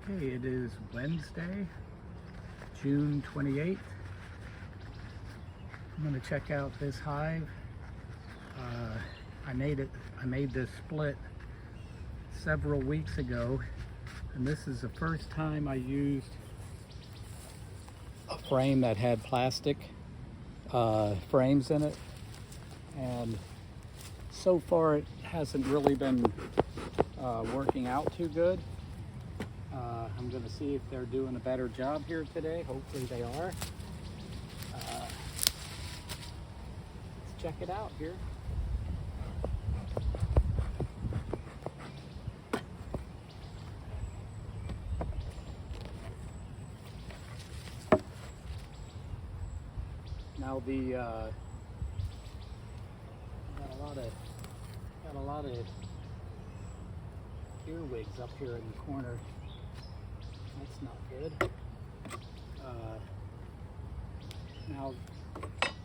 Okay, it is Wednesday, June 28th. I'm going to check out this hive. I made this split several weeks ago, and this is the first time I used a frame that had plastic frames in it, and so far it hasn't really been working out too good. I'm going to see if they're doing a better job here today. Hopefully they are. Let's check it out here. Now got a lot of earwigs up here in the corner. That's not good. Now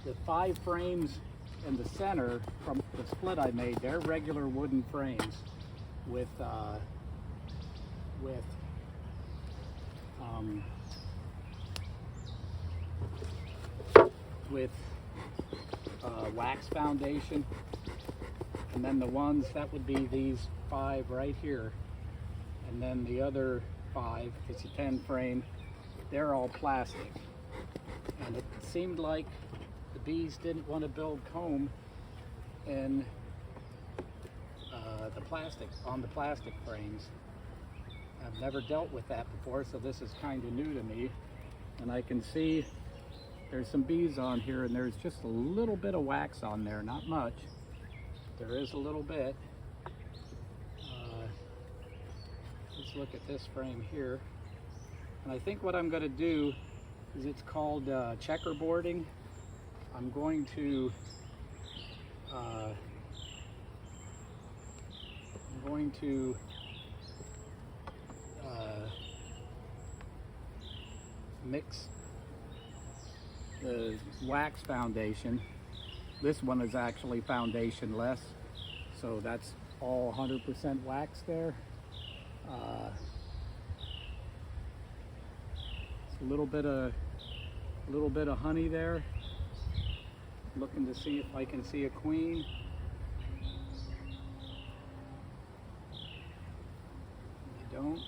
the 5 frames in the center from the split I made, they're regular wooden frames with wax foundation, and then the ones that would be these 5 right here, and then the other 5, it's a 10 frame, they're all plastic. And it seemed like the bees didn't want to build comb in on the plastic frames. I've never dealt with that before, so this is kind of new to me. And I can see there's some bees on here, and there's just a little bit of wax on there, not much. There is a little bit. Let's look at this frame here. And I think what I'm going to do is, it's called checkerboarding. I'm going to mix the wax foundation. This one is actually foundation-less, so that's all 100% wax there. It's a little bit of honey there. Looking to see if I can see a queen. I don't.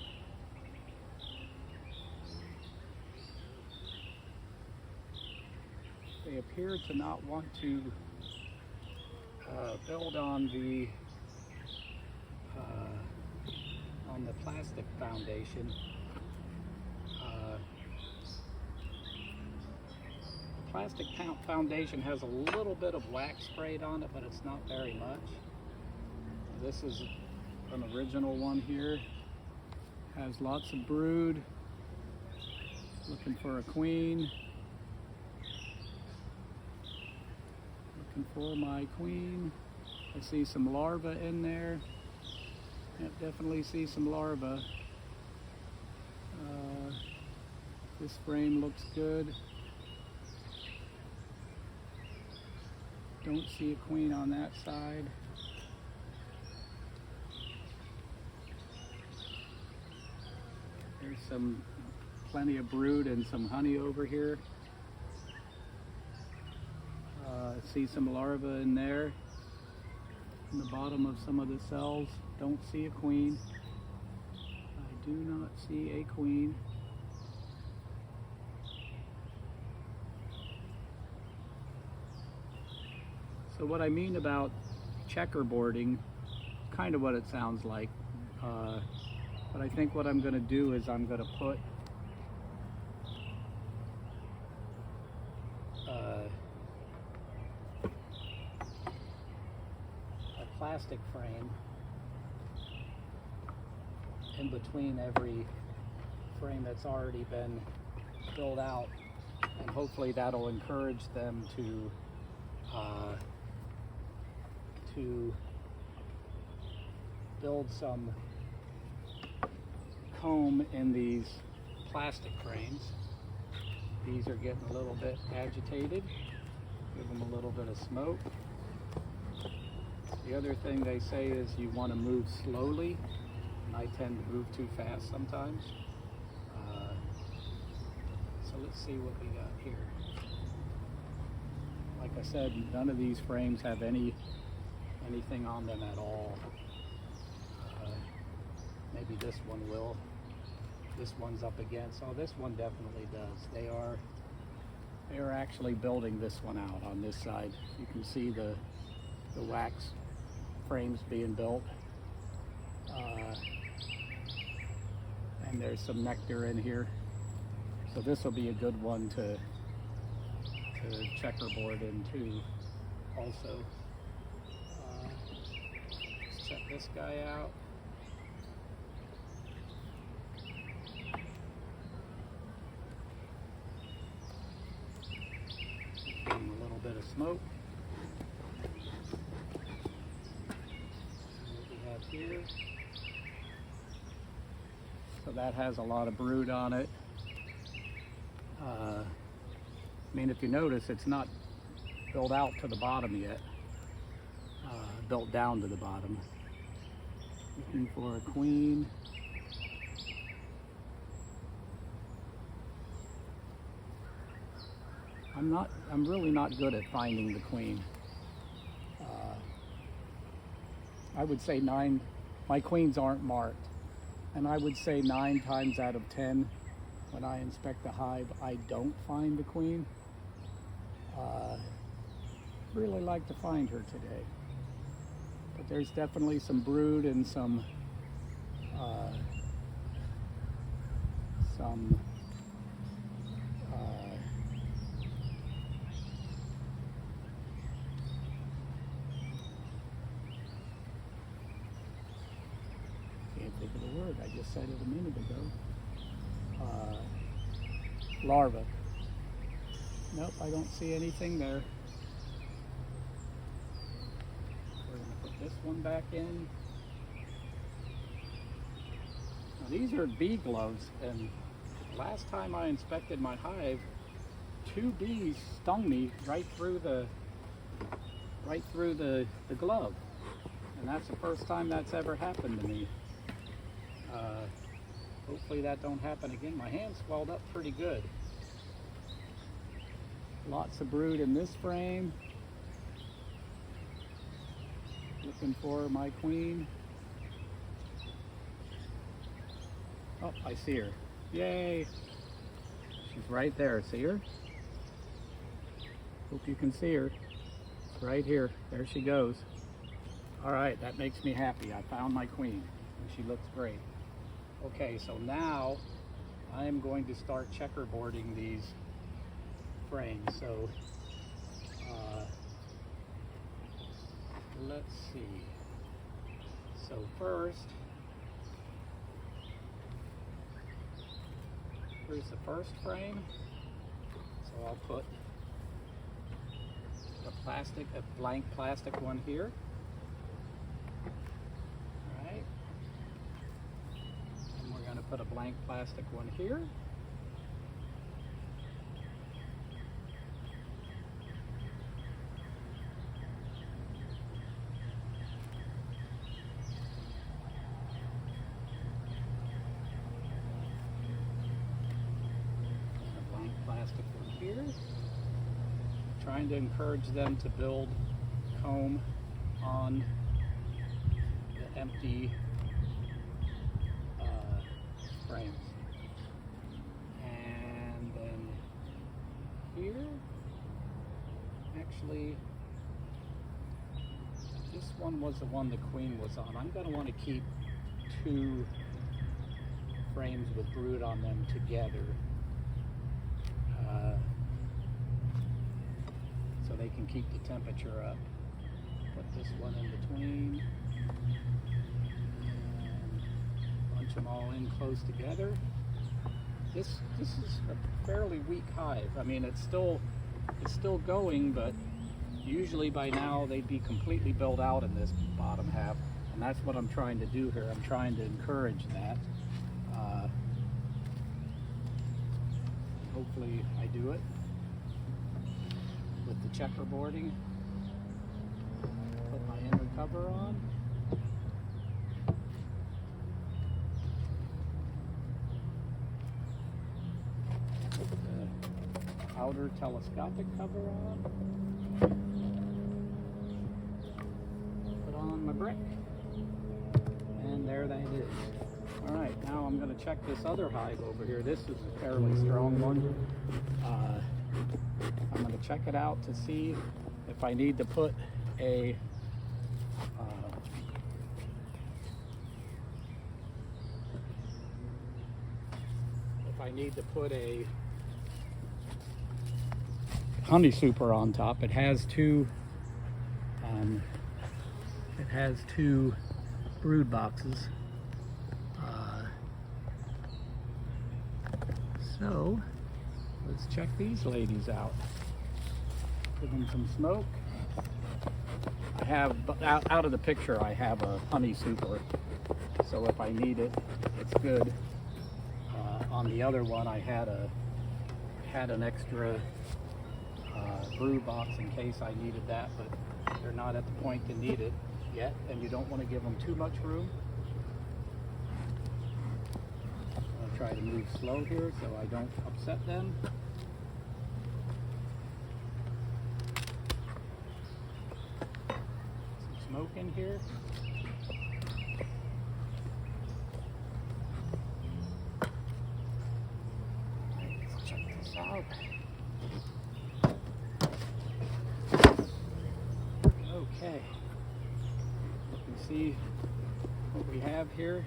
They appear to not want to build on the plastic foundation. Plastic foundation has a little bit of wax sprayed on it, but it's not very much. This is an original one here. Has lots of brood. Looking for a queen. Looking for my queen. I see some larvae in there. Yep, definitely see some larvae. This frame looks good. Don't see a queen on that side. There's plenty of brood and some honey over here. See some larvae in there, in the bottom of some of the cells. Don't see a queen. I do not see a queen. So what I mean about checkerboarding, kind of what it sounds like. But I think what I'm going to do is I'm going to put a plastic frame in between every frame that's already been filled out, and hopefully that'll encourage them to build some comb in these plastic frames. These are getting a little bit agitated. Give them a little bit of smoke. The other thing they say is you want to move slowly, and I tend to move too fast sometimes. So let's see what we got here. Like I said, none of these frames have anything on them at all. Maybe this one will. This one's up against. Oh, this one definitely does. They are actually building this one out on this side. You can see the wax frames being built. And there's some nectar in here. So this will be a good one to checkerboard into also. Let's check this guy out. Getting a little bit of smoke. What we have here. So that has a lot of brood on it. I mean, if you notice, it's not built out to the bottom yet. Built down to the bottom. Looking for a queen. I'm really not good at finding the queen. I would say my queens aren't marked. And I would say 9 times out of 10, when I inspect the hive, I don't find the queen. Really like to find her today. But there's definitely some brood and some can't think of the word, I just said it a minute ago. Larva. Nope, I don't see anything there. We're going to put this one back in. Now these are bee gloves, and last time I inspected my hive, 2 bees stung me right through the glove. And that's the first time that's ever happened to me. Hopefully that don't happen again. My hand swelled up pretty good. Lots of brood in this frame. Looking for my queen. Oh, I see her. Yay! She's right there. See her? Hope you can see her. It's right here. There she goes. All right, that makes me happy. I found my queen, and she looks great. Okay, so now I am going to start checkerboarding these frames. So let's see. So first, here's the first frame. So I'll put a blank plastic one here. Put a blank plastic one here. And a blank plastic one here. Trying to encourage them to build comb on the empty frames. And then here, actually, this one was the one the queen was on. I'm going to want to keep 2 frames with brood on them together so they can keep the temperature up. Put this one in between. Them all in close together. This is a fairly weak hive. I mean, it's still going, but usually by now they'd be completely built out in this bottom half, and that's what I'm trying to do here. I'm trying to encourage that. Hopefully I do it with the checkerboarding. Put my inner cover on. outer telescopic cover on. Put on my brick. And there that is. Alright, now I'm going to check this other hive over here. This is a fairly strong one. I'm going to check it out to see if I need to put a honey super on top. It has two brood boxes. So let's check these ladies out. Give them some smoke. I have, out of the picture, I have a honey super, so if I need it, it's good. On the other one, I had an extra brood box in case I needed that, but they're not at the point to need it yet, and you don't want to give them too much room. I'll try to move slow here so I don't upset them. Some smoke in here. Let's check this out. Okay. You can see what we have here.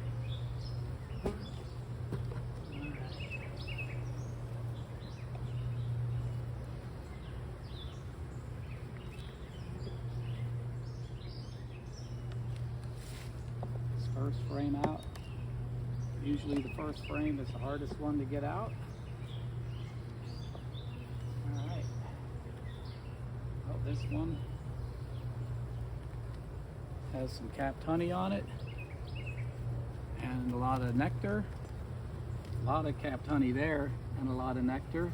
First frame out. Usually the first frame is the hardest one to get out. Alright. Well, this one has some capped honey on it and a lot of nectar. A lot of capped honey there and a lot of nectar.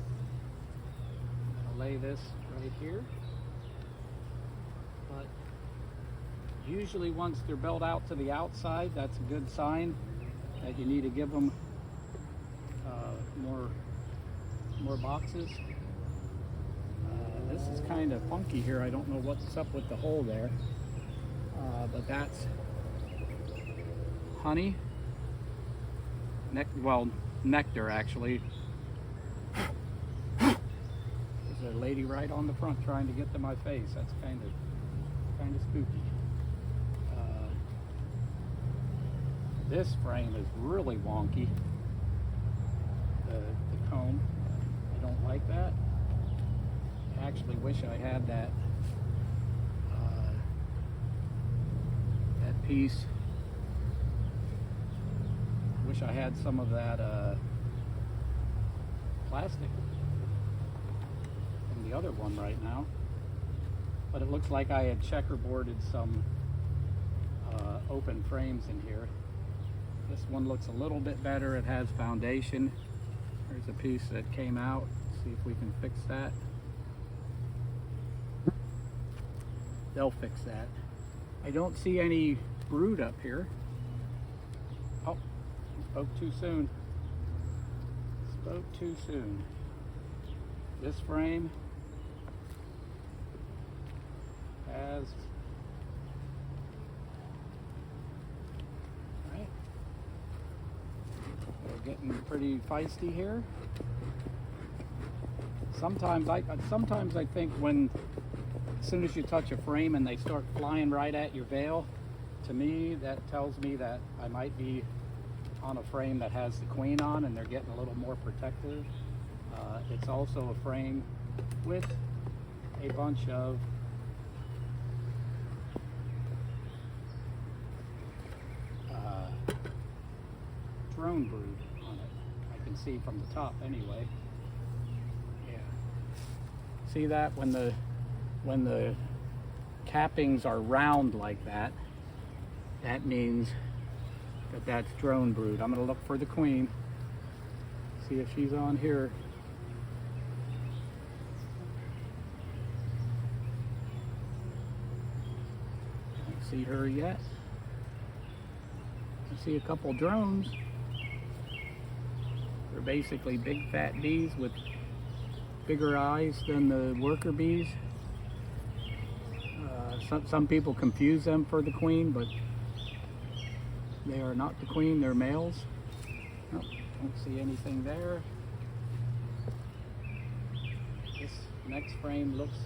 I'll lay this right here. But usually once they're built out to the outside, that's a good sign that you need to give them more boxes. This is kind of funky here. I don't know what's up with the hole there, but that's honey, nectar actually. There's a lady right on the front trying to get to my face. That's kind of spooky. This frame is really wonky. The comb, I don't like that. I actually wish I had that piece. Wish I had some of that plastic in the other one right now. But it looks like I had checkerboarded some open frames in here. This one looks a little bit better. It has foundation. There's a piece that came out. See if we can fix that. They'll fix that. I don't see any brood up here. Oh, spoke too soon. Spoke too soon. This frame has getting pretty feisty here. Sometimes I think as soon as you touch a frame and they start flying right at your veil, to me that tells me that I might be on a frame that has the queen on and they're getting a little more protective. It's also a frame with a bunch of drone brood on it. I can see from the top anyway. Yeah. See that when the cappings are round like that, that means that that's drone brood. I'm going to look for the queen. See if she's on here. Can't see her yet. I see a couple drones. They're basically big fat bees with bigger eyes than the worker bees. Some people confuse them for the queen, but they are not the queen, they're males. Oh, don't see anything there. This next frame looks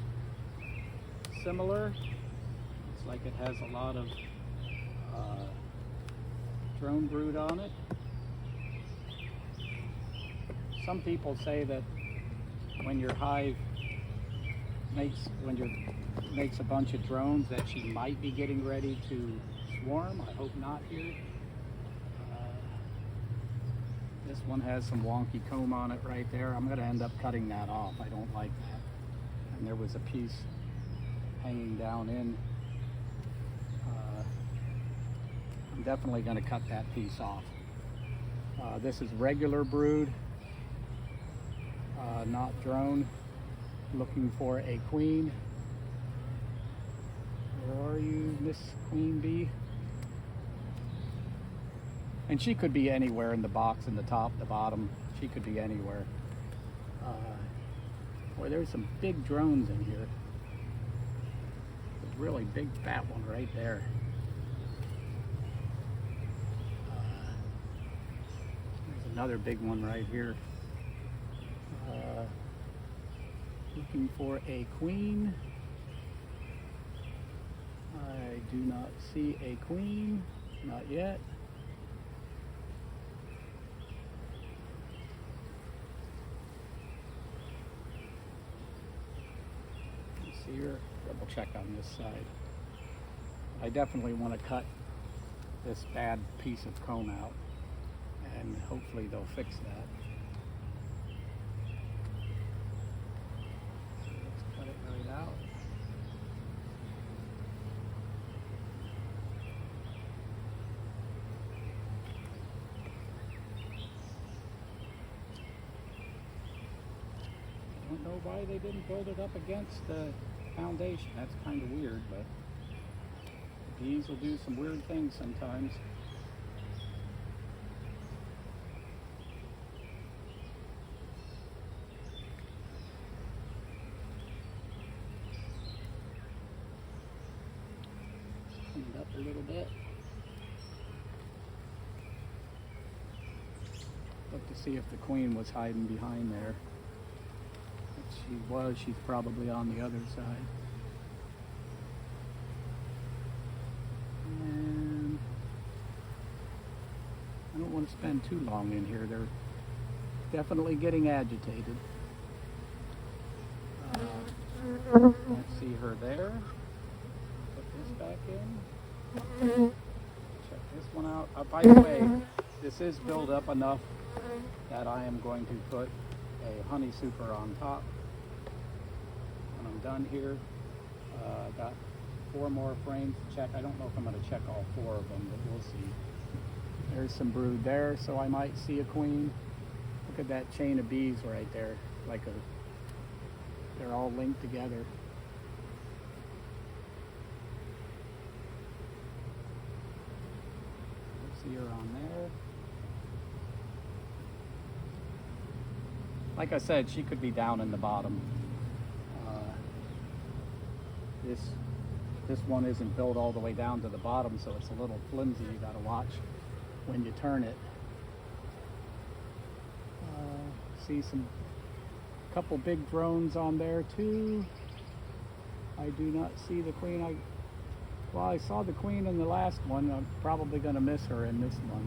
similar. Looks like it has a lot of drone brood on it. Some people say that when your hive makes a bunch of drones, that she might be getting ready to swarm. I hope not here. This one has some wonky comb on it right there. I'm going to end up cutting that off. I don't like that. And there was a piece hanging down in. I'm definitely going to cut that piece off. This is regular brood, not drone. Looking for a queen. Where are you, Miss Queen Bee? And she could be anywhere in the box, in the top, the bottom. She could be anywhere. Boy, there's some big drones in here. A really big fat one right there. There's another big one right here. Looking for a queen. I do not see a queen, not yet. Let's see here, double check on this side. I definitely want to cut this bad piece of comb out, and hopefully they'll fix that. Out. I don't know why they didn't build it up against the foundation. That's kind of weird, but the bees will do some weird things sometimes. Up a little bit. Look to see if the queen was hiding behind there. If she was, she's probably on the other side. And I don't want to spend too long in here. They're definitely getting agitated. Let's see her there. Put this back in. Check this one out. By the way, this is built up enough that I am going to put a honey super on top when I'm done here. Got 4 more frames to check. I don't know if I'm going to check all 4 of them, but we'll see. There's some brood there, so I might see a queen. Look at that chain of bees right there, they're all linked together. See her on there. Like I said, she could be down in the bottom. This one isn't built all the way down to the bottom, so it's a little flimsy. You got to watch when you turn it. See some couple big drones on there too. I do not see the queen. Well, I saw the queen in the last one. I'm probably going to miss her in this one,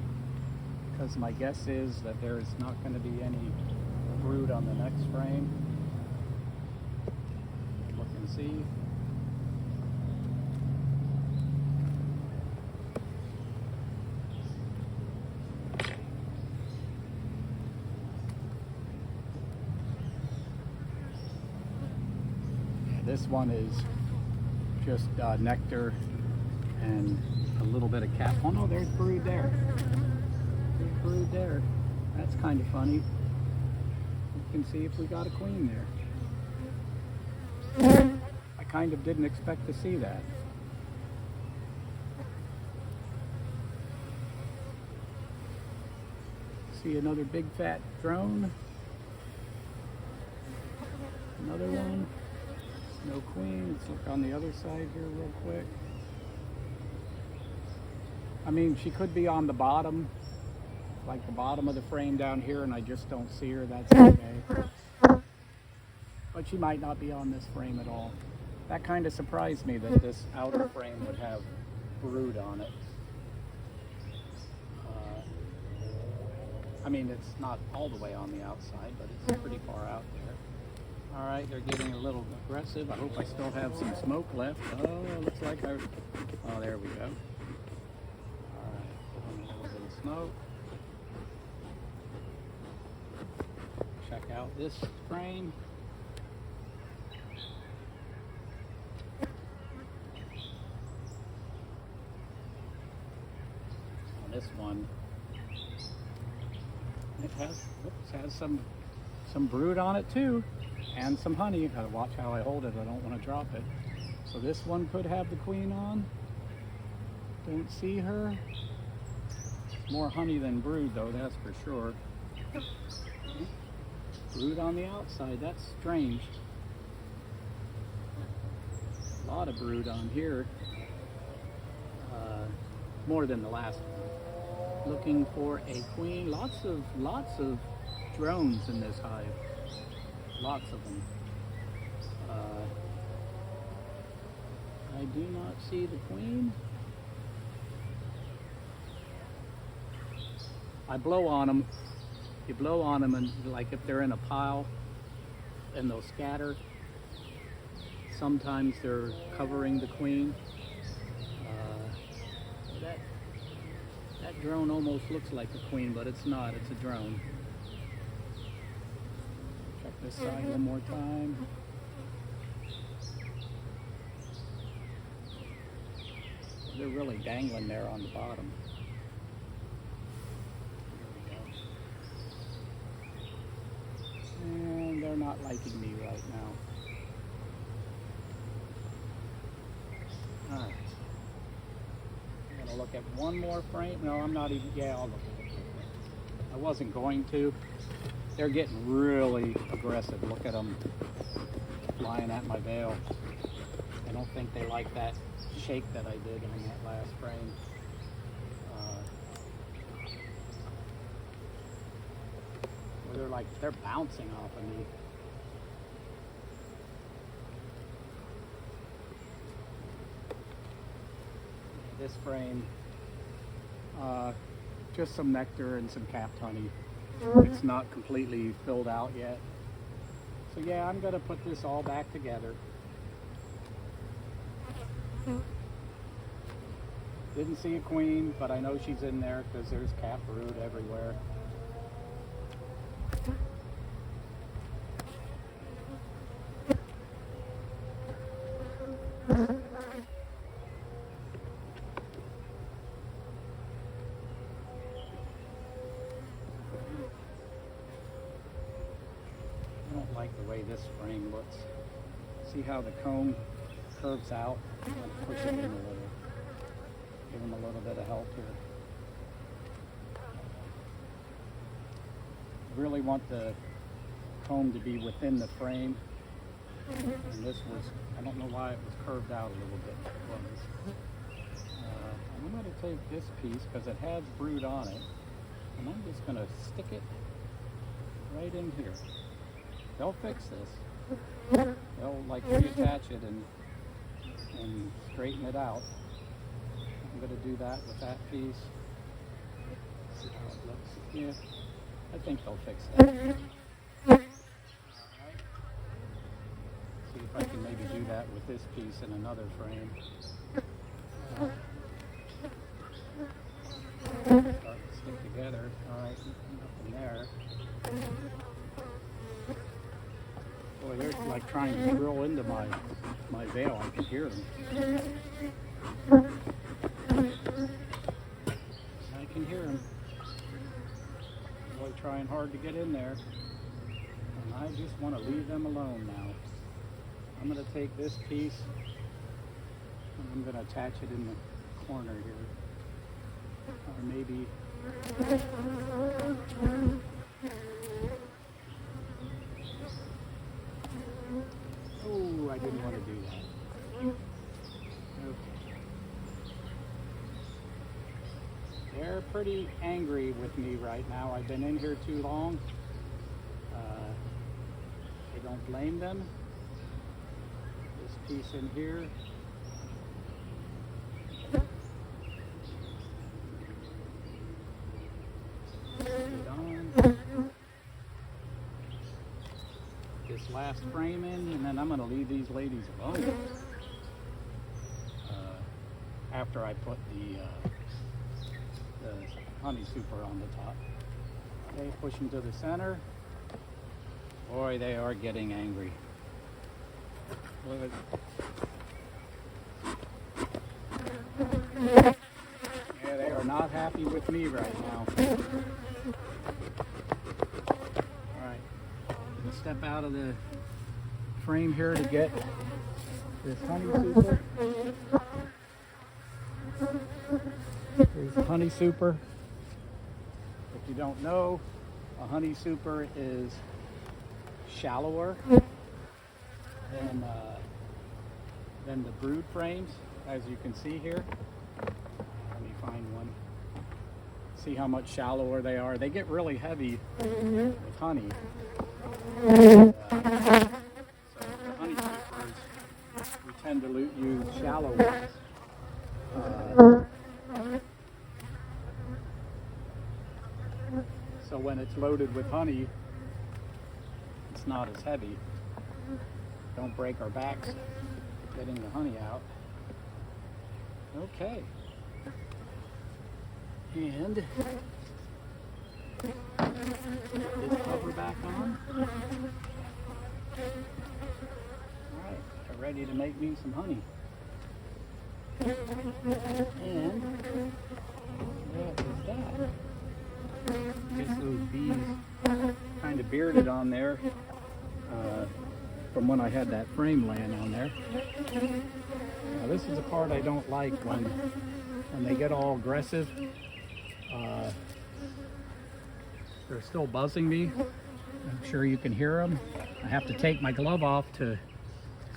because my guess is that there is not going to be any brood on the next frame. Look and see. This one is just nectar and a little bit of cap. Oh no, there's brood there. There's brood there. That's kind of funny. You can see if we got a queen there. I kind of didn't expect to see that. See another big fat drone. Another one. No queen. Let's look on the other side here real quick. I mean, she could be on the bottom, like the bottom of the frame down here, and I just don't see her. That's okay. But she might not be on this frame at all. That kind of surprised me that this outer frame would have brood on it. I mean, it's not all the way on the outside, but it's pretty far out there. All right, they're getting a little aggressive. I hope I still have some smoke left. Oh, looks like I... Oh, there we go. All right, a little bit of smoke. Check out this frame. On this one, it has some brood on it too, and some honey. Gotta watch how I hold it. I don't want to drop it. So this one could have the queen on. Don't see her. More honey than brood though, that's for sure. Brood on the outside. That's strange. A lot of brood on here. More than the last one. Looking for a queen. Lots of drones in this hive. Lots of them. I do not see the queen. I blow on them. You blow on them, and like if they're in a pile and they'll scatter, sometimes they're covering the queen. That drone almost looks like a queen, but it's not. It's a drone. Check this side one more time. They're really dangling there on the bottom. And they're not liking me right now. All right. I'm gonna look at one more frame. No, I'm not even. Yeah, I'll look at it. I wasn't going to. They're getting really aggressive. Look at them flying at my veil. I don't think they like that shake that I did on that last frame. They're bouncing off of me. This frame, just some nectar and some capped honey. It's not completely filled out yet. So yeah, I'm gonna put this all back together. Didn't see a queen, but I know she's in there because there's capped brood everywhere. I don't like the way this frame looks. See how the comb curves out? I'm going to push it in a little. Give him a little bit of help here. I really want the comb to be within the frame. And this was, I don't know why it was curved out a little bit. I'm going to take this piece because it has brood on it. And I'm just going to stick it right in here. They'll fix this. They'll like reattach it and straighten it out. I'm going to do that with that piece. See how it looks. Yeah, I think they'll fix that. Alright. See if I can maybe do that with this piece in another frame. Start to stick together. Alright, nothing there. Boy, they're like trying to drill into my veil. I can hear them. I can hear them. Boy, trying hard to get in there. And I just want to leave them alone now. I'm going to take this piece and I'm going to attach it in the corner here. Or maybe... pretty angry with me right now. I've been in here too long. I don't blame them. This piece in here. This last frame in, and then I'm going to leave these ladies alone after I put the honey super on the top. Okay, push them to the center. Boy, they are getting angry. Look at, yeah, they are not happy with me right now. Step out of the frame here to get this honey super. Here's the honey super. If you don't know, a honey super is shallower than the brood frames, as you can see here. Let me find one. See how much shallower they are. They get really heavy with honey. So the honey supers, we tend to use shallow ones. So when it's loaded with honey, it's not as heavy. Don't break our backs getting the honey out. Okay. And put this cover back on. Alright, they're ready to make me some honey. And what is that? I guess those bees kind of bearded on there from when I had that frame laying on there. Now this is the part I don't like when they get all aggressive. They're still buzzing me. I'm sure you can hear them. I have to take my glove off to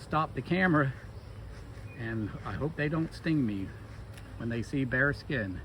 stop the camera, and I hope they don't sting me when they see bare skin.